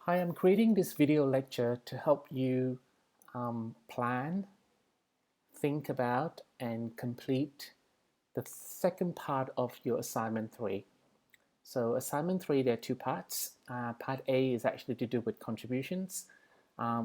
Hi, I'm creating this video lecture to help you plan, think about, and complete the second part of your assignment 3. So assignment 3, there are two parts. Part A is actually to do with contributions,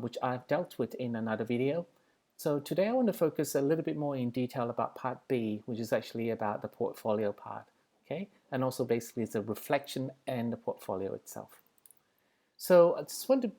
which I've dealt with in another video. So today I want to focus a little bit more in detail about part B, which is actually about the portfolio part, okay? And also basically it's a reflection and the portfolio itself. So I just want to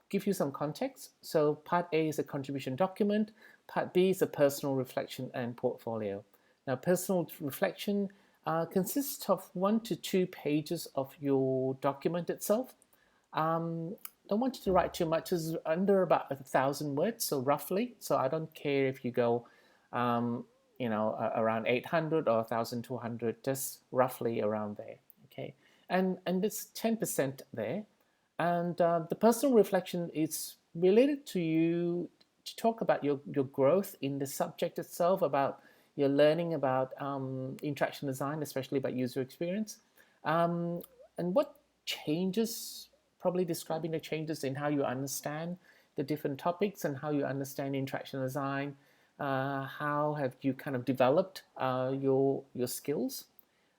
give you some context. So part A is a contribution document. Part B is a personal reflection and portfolio. Now, personal reflection consists of 1 to 2 pages of your document itself. Don't want you to write too much. It's under about 1,000 words, so roughly. So I don't care if you go, around 800 or 1,200, just roughly around there. Okay, and it's 10% there. And the personal reflection is related to you to talk about your growth in the subject itself, about your learning about interaction design, especially about user experience, and what changes, probably describing the changes in how you understand the different topics and how you understand interaction design. How have you kind of developed your skills?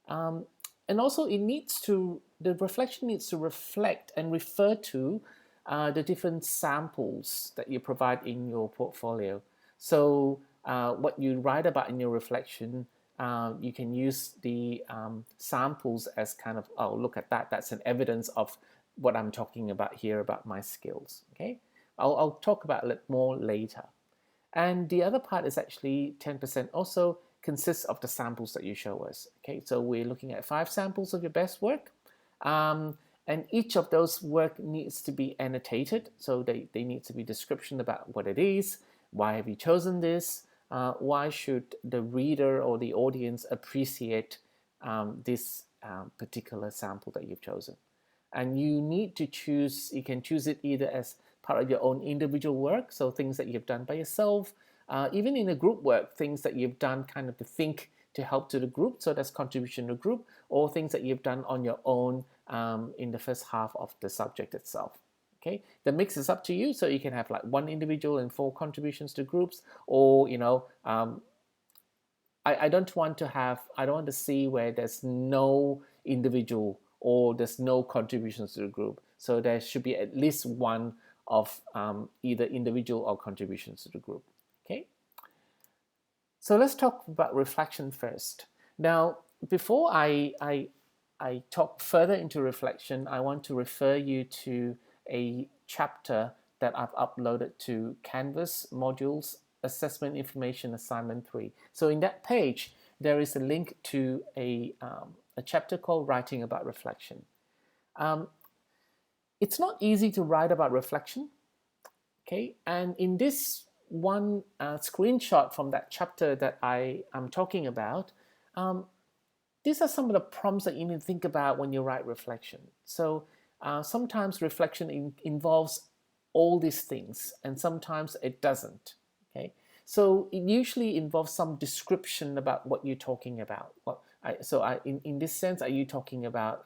Um, and also the reflection needs to reflect and refer to the different samples that you provide in your portfolio. So what you write about in your reflection, you can use the samples as kind of, oh, look at that, that's an evidence of what I'm talking about here about my skills. Okay, I'll talk about it more later. And the other part is actually 10% also consists of the samples that you show us. Okay, so we're looking at 5 samples of your best work. And each of those work needs to be annotated. So they need to be description about what it is, why have you chosen this, why should the reader or the audience appreciate this particular sample that you've chosen. And you need to choose, you can choose it either as part of your own individual work, so things that you've done by yourself, even in a group work, things that you've done kind of to think to help to the group, so that's contribution to the group, or things that you've done on your own in the first half of the subject itself. Okay, the mix is up to you, so you can have like 1 individual and 4 contributions to groups, or I don't want to have, I don't want to see where there's no individual or there's no contributions to the group. So there should be at least one of either individual or contributions to the group. Okay. So let's talk about reflection first. Now, before I talk further into reflection, I want to refer you to a chapter that I've uploaded to Canvas modules assessment information assignment 3. So in that page, there is a link to a chapter called writing about reflection. It's not easy to write about reflection, okay? And in this one screenshot from that chapter that I am talking about, these are some of the prompts that you need to think about when you write reflection. So sometimes reflection involves all these things, and sometimes it doesn't. Okay, so it usually involves some description about what you're talking about. In this sense, are you talking about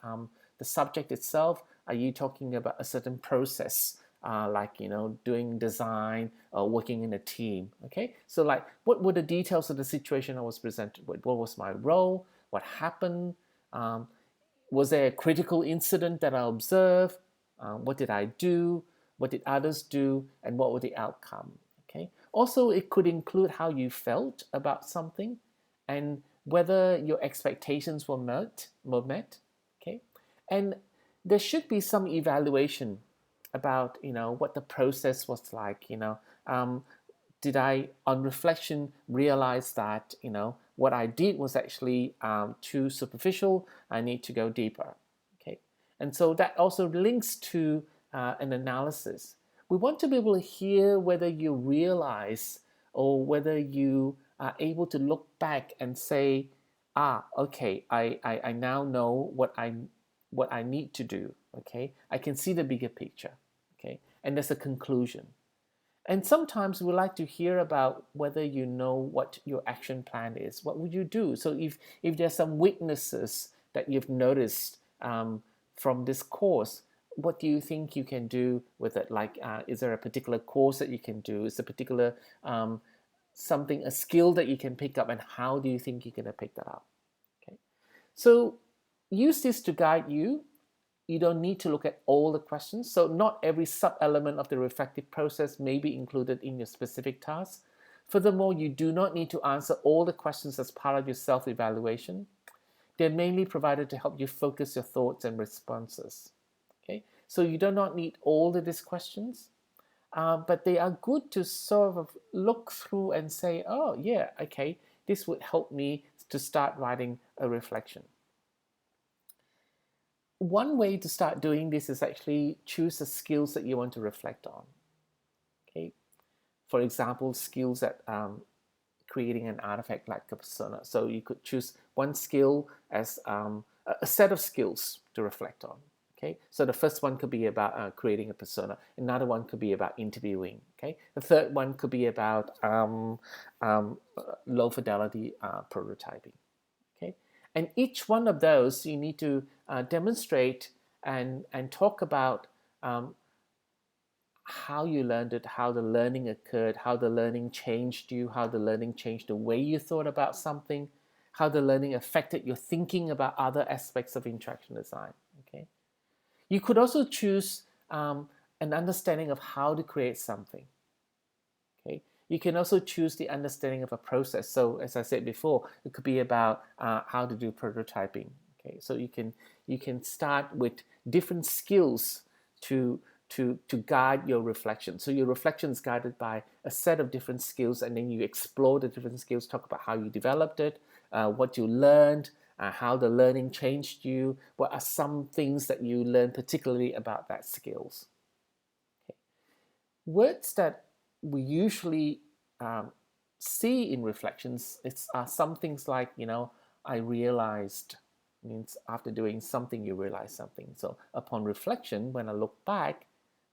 the subject itself? Are you talking about a certain process? Like doing design or working in a team. Okay, so like what were the details of the situation I was presented with? What was my role? What happened? Was there a critical incident that I observed? What did I do? What did others do? And what were the outcome? Okay. Also, it could include how you felt about something and whether your expectations were met. Okay. And there should be some evaluation about what the process was like. Did I, on reflection, realize that what I did was actually too superficial? I need to go deeper. Okay, and so that also links to an analysis. We want to be able to hear whether you realize or whether you are able to look back and say, okay, I now know what I need to do. Okay, I can see the bigger picture. Okay, and there's a conclusion. And sometimes we like to hear about whether you know what your action plan is. What would you do? So if there's some weaknesses that you've noticed from this course, what do you think you can do with it? Like, is there a particular course that you can do? Is there a particular something, a skill that you can pick up, and how do you think you're going to pick that up? Okay, so use this to guide you. You don't need to look at all the questions. So not every sub-element of the reflective process may be included in your specific task. Furthermore, you do not need to answer all the questions as part of your self-evaluation. They're mainly provided to help you focus your thoughts and responses. Okay, so you do not need all of these questions, but they are good to sort of look through and say, oh yeah, okay, this would help me to start writing a reflection. One way to start doing this is actually choose the skills that you want to reflect on. Okay, for example, skills at creating an artifact like a persona. So you could choose one skill as a set of skills to reflect on. Okay, so the first one could be about creating a persona. Another one could be about interviewing. Okay, the third one could be about low fidelity prototyping. Okay, and each one of those you need to demonstrate and talk about how you learned it, how the learning occurred, how the learning changed you, how the learning changed the way you thought about something, how the learning affected your thinking about other aspects of interaction design. Okay, you could also choose an understanding of how to create something. Okay, you can also choose the understanding of a process. So as I said before, it could be about how to do prototyping. Okay, so you can start with different skills to guide your reflection. So your reflection is guided by a set of different skills, and then you explore the different skills, talk about how you developed it, what you learned, how the learning changed you, what are some things that you learned particularly about that skills. Okay. Words that we usually see in reflections, are some things like, I realized, means after doing something you realize something. So upon reflection, when I look back,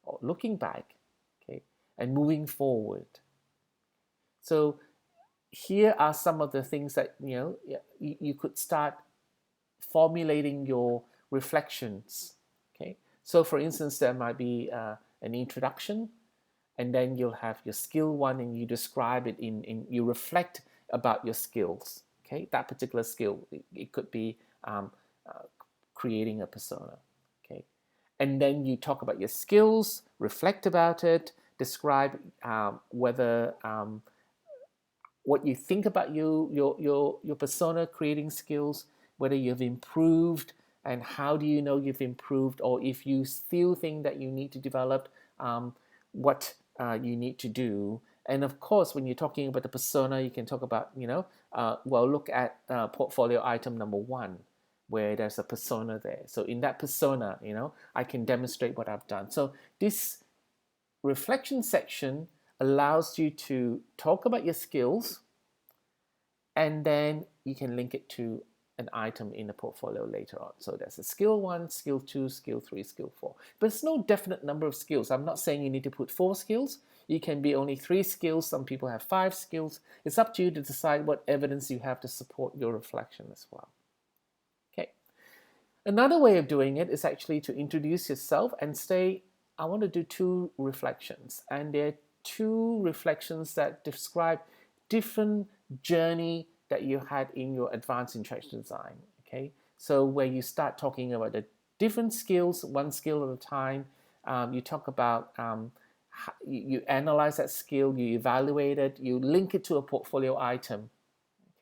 or looking back, okay, and moving forward. So here are some of the things that you could start formulating your reflections. Okay, so for instance, there might be an introduction, and then you'll have your skill one, and you describe it you reflect about your skills. Okay, that particular skill, it could be creating a persona. Okay, and then you talk about your skills, reflect about it, describe whether what you think about your persona creating skills, whether you've improved, and how do you know you've improved, or if you still think that you need to develop, what you need to do. And of course, when you're talking about the persona, you can talk about, look at portfolio item number 1, where there's a persona there. So in that persona, I can demonstrate what I've done. So this reflection section allows you to talk about your skills, and then you can link it to an item in the portfolio later on. So there's a skill 1, skill 2, skill 3, skill 4. But it's no definite number of skills. I'm not saying you need to put 4 skills. You can be only 3 skills. Some people have 5 skills. It's up to you to decide what evidence you have to support your reflection as well. Okay. Another way of doing it is actually to introduce yourself and say, I want to do 2 reflections. And there are 2 reflections that describe different journey that you had in your advanced interaction design. Okay, so where you start talking about the different skills, one skill at a time. You talk about you analyze that skill, you evaluate it, you link it to a portfolio item.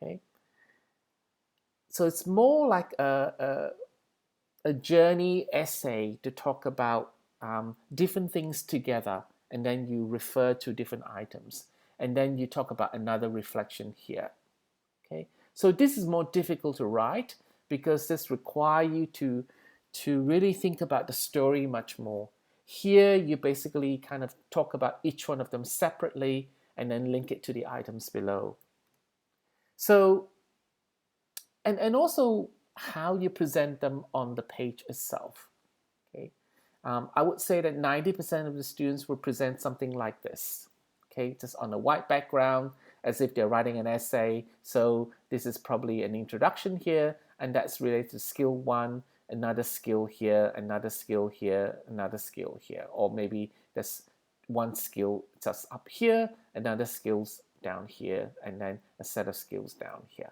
Okay, so it's more like a journey essay to talk about different things together, and then you refer to different items, and then you talk about another reflection here. Okay, so this is more difficult to write because this requires you to really think about the story much more. Here, you basically kind of talk about each one of them separately and then link it to the items below. So, and also how you present them on the page itself. Okay, I would say that 90% of the students will present something like this. Okay, just on a white background, as if they're writing an essay. So this is probably an introduction here, and that's related to skill 1, another skill here, another skill here, another skill here, or maybe there's one skill just up here, another skills down here, and then a set of skills down here.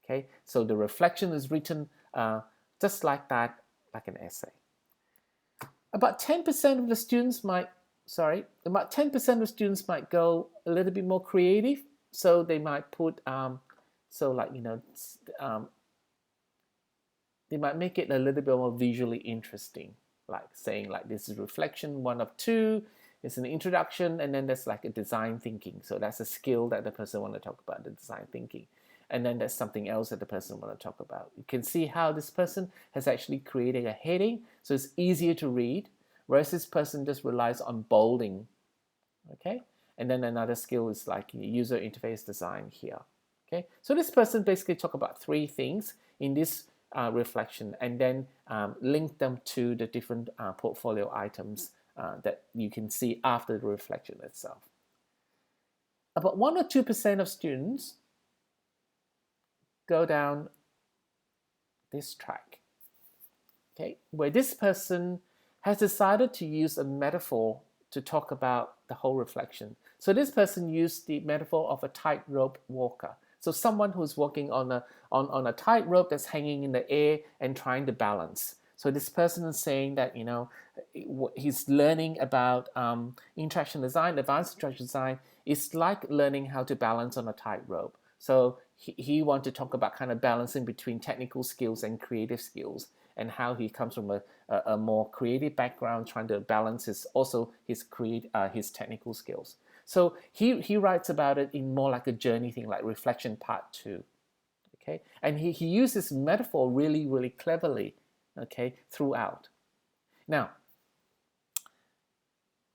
Okay, so the reflection is written just like that, like an essay. About 10% of the students might, about 10% of students might go a little bit more creative. So they might put, they might make it a little bit more visually interesting, like saying like this is reflection 1 of 2, it's an introduction, and then there's like a design thinking. So that's a skill that the person want to talk about, the design thinking. And then there's something else that the person want to talk about. You can see how this person has actually created a heading, so it's easier to read, whereas this person just relies on bolding. Okay, and then another skill is like user interface design here. Okay, so this person basically talk about 3 things in this reflection, and then link them to the different portfolio items that you can see after the reflection itself. About 1 or 2% of students go down this track, okay, where this person has decided to use a metaphor to talk about the whole reflection. So this person used the metaphor of a tightrope walker. So someone who's walking on a tightrope that's hanging in the air and trying to balance. So this person is saying that, you know, he's learning about interaction design, advanced interaction design. It's like learning how to balance on a tightrope. So he wants to talk about kind of balancing between technical skills and creative skills, and how he comes from a more creative background, trying to balance his technical skills. So he writes about it in more like a journey thing, like reflection part 2. Okay, and he uses metaphor really, really cleverly, okay, throughout. Now,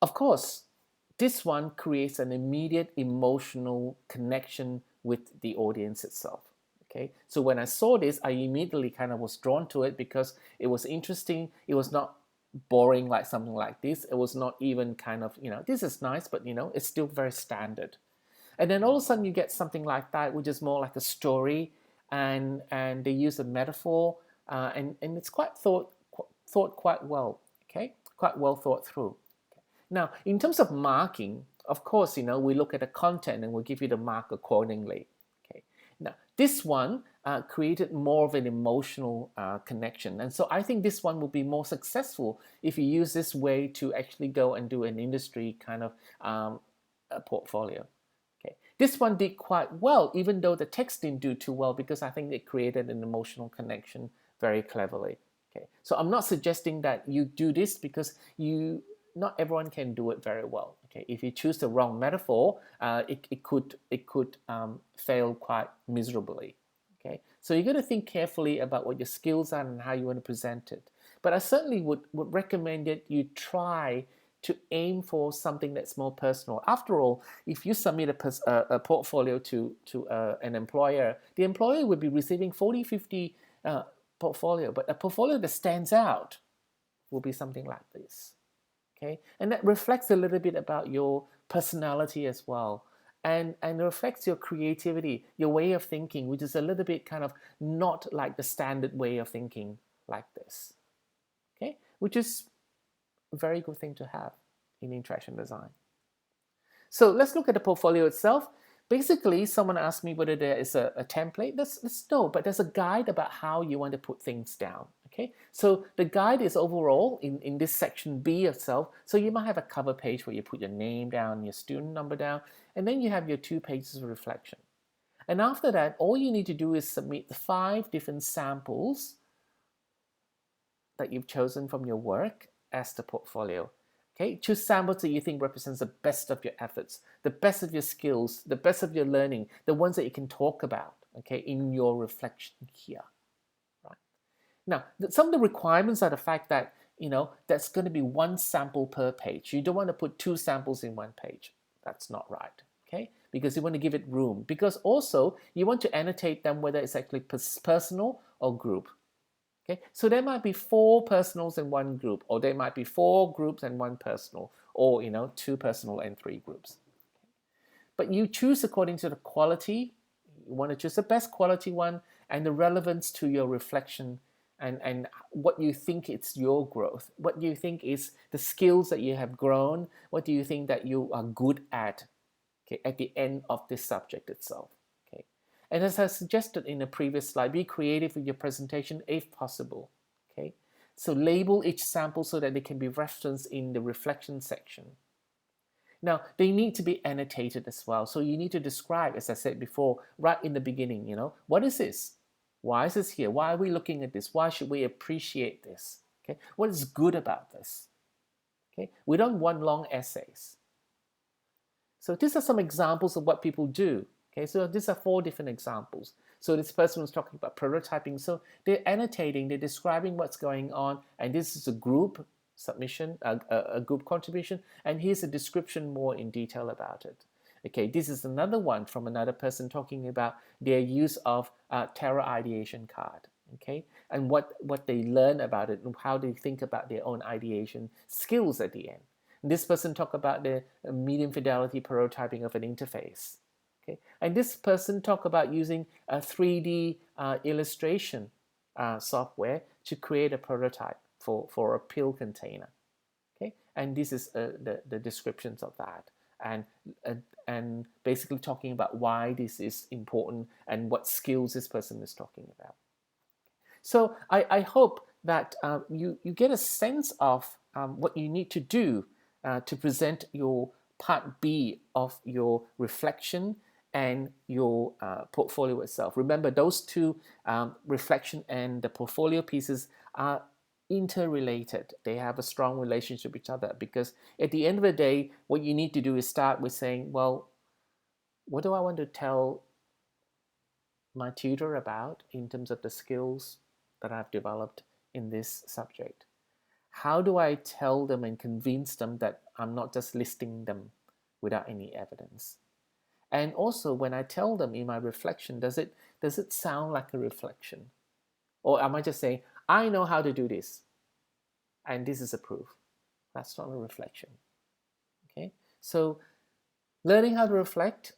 of course, this one creates an immediate emotional connection with the audience itself. Okay, so when I saw this, I immediately kind of was drawn to it because it was interesting. It was not boring like something like this. It was not even kind of, you know, this is nice, but you know, it's still very standard. And then all of a sudden you get something like that, which is more like a story, and they use a metaphor, and it's quite thought quite well. Okay, quite well thought through. Now, in terms of marking, of course, you know, we look at the content and we'll give you the mark accordingly. Okay. Now, this one created more of an emotional connection. And so I think this one will be more successful if you use this way to actually go and do an industry kind of portfolio. Okay. This one did quite well, even though the text didn't do too well, because I think it created an emotional connection very cleverly. Okay. So I'm not suggesting that you do this because not everyone can do it very well. Okay, if you choose the wrong metaphor, it could fail quite miserably. Okay, so you got to think carefully about what your skills are and how you want to present it. But I certainly would recommend that you try to aim for something that's more personal. After all, if you submit a portfolio to an employer, the employer would be receiving 40, 50 portfolio, but a portfolio that stands out will be something like this. Okay? And that reflects a little bit about your personality as well, and reflects your creativity, your way of thinking, which is a little bit kind of not like the standard way of thinking like this. Okay? Which is a very good thing to have in interaction design. So let's look at the portfolio itself. Basically, someone asked me whether there is a template. Let's know, but there's a guide about how you want to put things down. Okay, so the guide is overall in this section B itself. So you might have a cover page where you put your name down, your student number down, and then you have your 2 pages of reflection. And after that, all you need to do is submit the 5 different samples that you've chosen from your work as the portfolio. Okay, choose samples that you think represents the best of your efforts, the best of your skills, the best of your learning, the ones that you can talk about, okay, in your reflection here. Right. Now, some of the requirements are the fact that, you know, there's going to be 1 sample per page. You don't want to put 2 samples in 1 page. That's not right, okay? Because you want to give it room. Because also, you want to annotate them whether it's actually personal or group. Okay, so there might be 4 personals in 1 group, or there might be 4 groups and 1 personal, or 2 personal and 3 groups. But you choose according to the quality. You want to choose the best quality one and the relevance to your reflection and what you think it's your growth, what you think is the skills that you have grown, what do you think that you are good at, okay, at the end of this subject itself. Okay, and as I suggested in the previous slide, be creative with your presentation if possible. Okay, so label each sample so that they can be referenced in the reflection section. Now, they need to be annotated as well. So you need to describe, as I said before, right in the beginning, what is this? Why is this here? Why are we looking at this? Why should we appreciate this? Okay, what is good about this? Okay, we don't want long essays. So these are some examples of what people do. Okay, so these are 4 different examples. So this person was talking about prototyping. So they're annotating, they're describing what's going on, and this is a group submission, a group contribution, and here's a description more in detail about it. Okay, this is another one from another person talking about their use of Terra ideation card. Okay, and what they learn about it and how they think about their own ideation skills at the end. And this person talked about the medium fidelity prototyping of an interface. Okay, and this person talked about using a 3D illustration software to create a prototype for a pill container. Okay, and this is the descriptions of that, and basically talking about why this is important and what skills this person is talking about. So I hope that you get a sense of what you need to do to present your part B of your reflection and your portfolio itself. Remember, those 2, reflection and the portfolio pieces, are interrelated. They have a strong relationship with each other, because at the end of the day, what you need to do is start with saying, well, what do I want to tell my tutor about in terms of the skills that I've developed in this subject? How do I tell them and convince them that I'm not just listing them without any evidence? And also, when I tell them in my reflection, does it sound like a reflection? Or am I just saying, I know how to do this, and this is a proof? That's not a reflection. Okay, so learning how to reflect,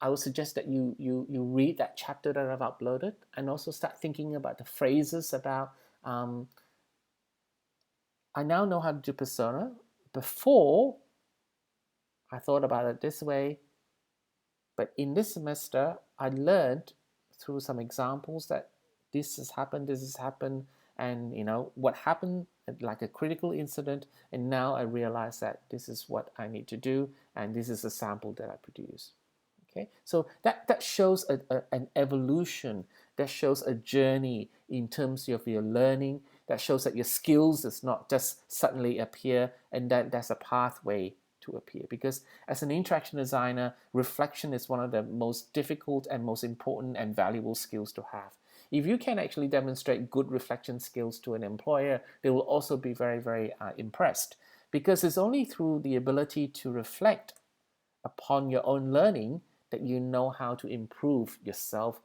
I would suggest that you read that chapter that I've uploaded, and also start thinking about the phrases about, I now know how to do persona. Before, I thought about it this way, but in this semester, I learned through some examples that this has happened, and what happened, like a critical incident, and now I realize that this is what I need to do, and this is a sample that I produce. Okay, so that shows an evolution, that shows a journey in terms of your learning, that shows that your skills does not just suddenly appear, and that there's a pathway to appear. Because as an interaction designer, reflection is one of the most difficult and most important and valuable skills to have. If you can actually demonstrate good reflection skills to an employer, they will also be very, very impressed, because it's only through the ability to reflect upon your own learning that you know how to improve yourself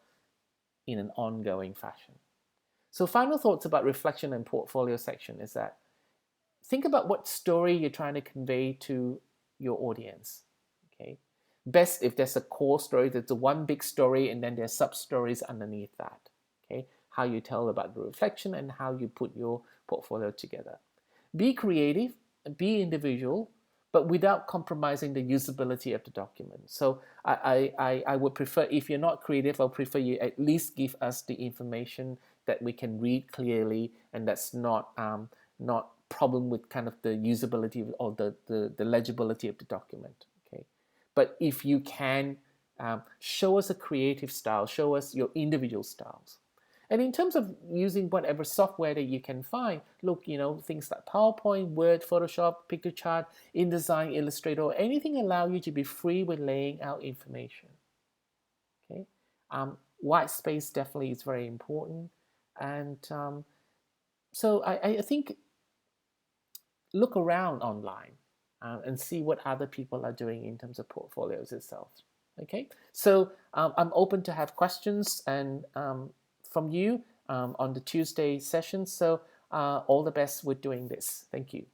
in an ongoing fashion. So final thoughts about reflection and portfolio section is that think about what story you're trying to convey to your audience. Okay, best if there's a core story, there's a one big story, and then there's sub-stories underneath that. Okay, how you tell about the reflection and how you put your portfolio together. Be creative, be individual, but without compromising the usability of the document. So I would prefer, if you're not creative, I'll prefer you at least give us the information that we can read clearly, and that's not problem with kind of the usability or the legibility of the document. Okay, but if you can show us a creative style, show us your individual styles. And in terms of using whatever software that you can find, look, things like PowerPoint, Word, Photoshop, Pictochart, InDesign, Illustrator, anything allow you to be free with laying out information. Okay, white space definitely is very important, and so I think look around online and see what other people are doing in terms of portfolios itself. Okay, so I'm open to have questions and from you on the Tuesday session. So all the best with doing this. Thank you.